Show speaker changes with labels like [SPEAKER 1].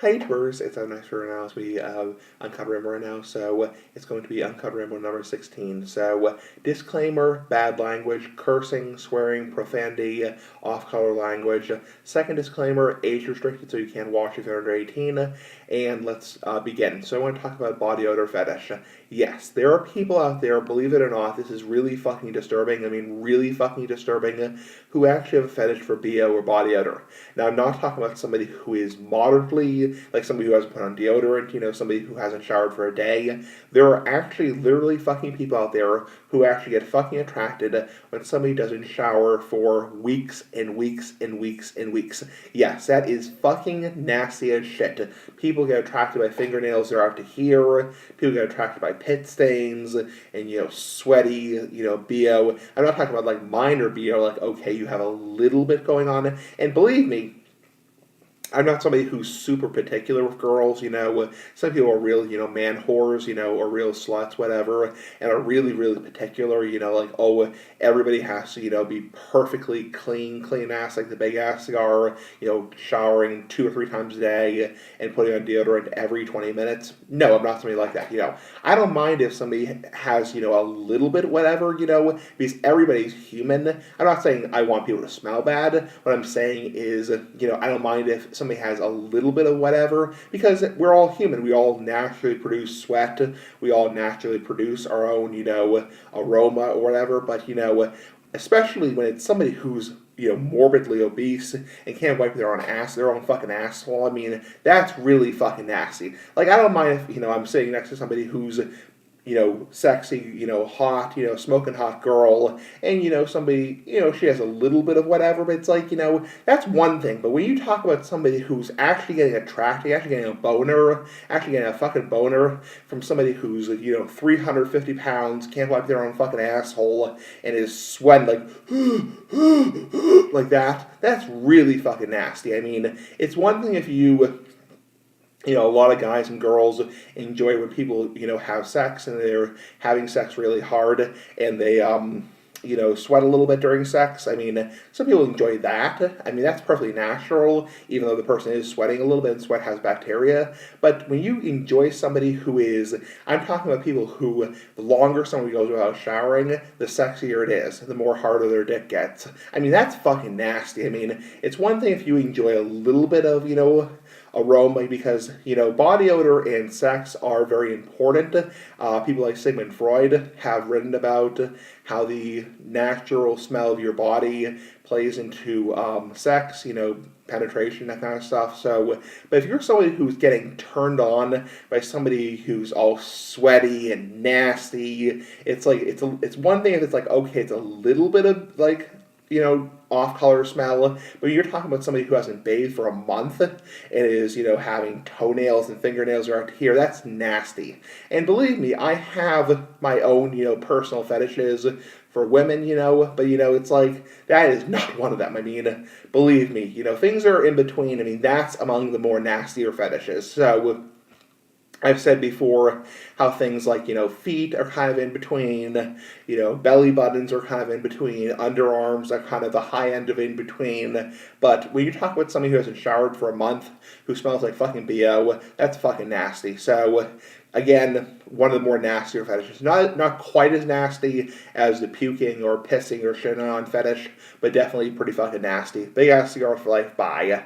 [SPEAKER 1] Hi, Twitters. It's a nice for now as we Uncut Ramble right now. So it's going to be Uncut Ramble number 16. So disclaimer: bad language, cursing, swearing, profanity, off-color language. Second disclaimer: age restricted, so you can't watch if you're under 18. And let's begin. So I want to talk about body odor fetish. Yes, there are people out there, believe it or not, this is really fucking disturbing. I mean, really fucking disturbing, who actually have a fetish for BO or body odor. Now, I'm not talking about somebody who is moderately, like somebody who hasn't put on deodorant, somebody who hasn't showered for a day. There are actually literally fucking people out there who actually get fucking attracted when somebody doesn't shower for weeks and weeks and weeks and weeks. Yes, that is fucking nasty as shit. People get attracted by fingernails they're out to here. People get attracted by pit stains and, sweaty, BO. I'm not talking about like minor BO, like, okay, you have a little bit going on. And believe me, I'm not somebody who's super particular with girls, Some people are real, man whores, or real sluts, whatever, and are really, really particular, like, oh, everybody has to, be perfectly clean ass, like the big ass cigar, showering 2 or 3 times a day and putting on deodorant every 20 minutes. No, I'm not somebody like that, I don't mind if somebody has, a little bit whatever, because everybody's human. I'm not saying I want people to smell bad. What I'm saying is, I don't mind if somebody has a little bit of whatever, because we're all human. We all naturally produce sweat. We all naturally produce our own, aroma or whatever. But, especially when it's somebody who's, morbidly obese and can't wipe their own fucking asshole. I mean, that's really fucking nasty. Like, I don't mind if, I'm sitting next to somebody who's, sexy, hot, smoking hot girl, and, somebody, she has a little bit of whatever, but it's like, that's one thing. But when you talk about somebody who's actually getting attracted, actually getting a boner, actually getting a fucking boner from somebody who's, 350 pounds, can't wipe their own fucking asshole, and is sweating like, like that, that's really fucking nasty. I mean, it's one thing if you a lot of guys and girls enjoy when people, have sex and they're having sex really hard and they, sweat a little bit during sex. I mean, some people enjoy that. I mean, that's perfectly natural, even though the person is sweating a little bit and sweat has bacteria. But when you enjoy somebody who is, I'm talking about people who, the longer somebody goes without showering, the sexier it is, the more harder their dick gets. I mean, that's fucking nasty. I mean, it's one thing if you enjoy a little bit of, aroma, because body odor and sex are very important. People like Sigmund Freud have written about how the natural smell of your body plays into sex, penetration, that kind of stuff. So, but if you're somebody who's getting turned on by somebody who's all sweaty and nasty, it's like it's one thing if it's like, okay, it's a little bit of like, off-color smell, but you're talking about somebody who hasn't bathed for a month and is, having toenails and fingernails around here. That's nasty. And believe me, I have my own, personal fetishes for women, but, it's like, that is not one of them. I mean, believe me, things are in between. I mean, that's among the more nastier fetishes. So, I've said before how things like, feet are kind of in between, belly buttons are kind of in between, underarms are kind of the high end of in between. But when you talk about somebody who hasn't showered for a month, who smells like fucking BO, that's fucking nasty. So, again, one of the more nastier fetishes. Not quite as nasty as the puking or pissing or shitting on fetish, but definitely pretty fucking nasty. Big ass cigar for life. Bye.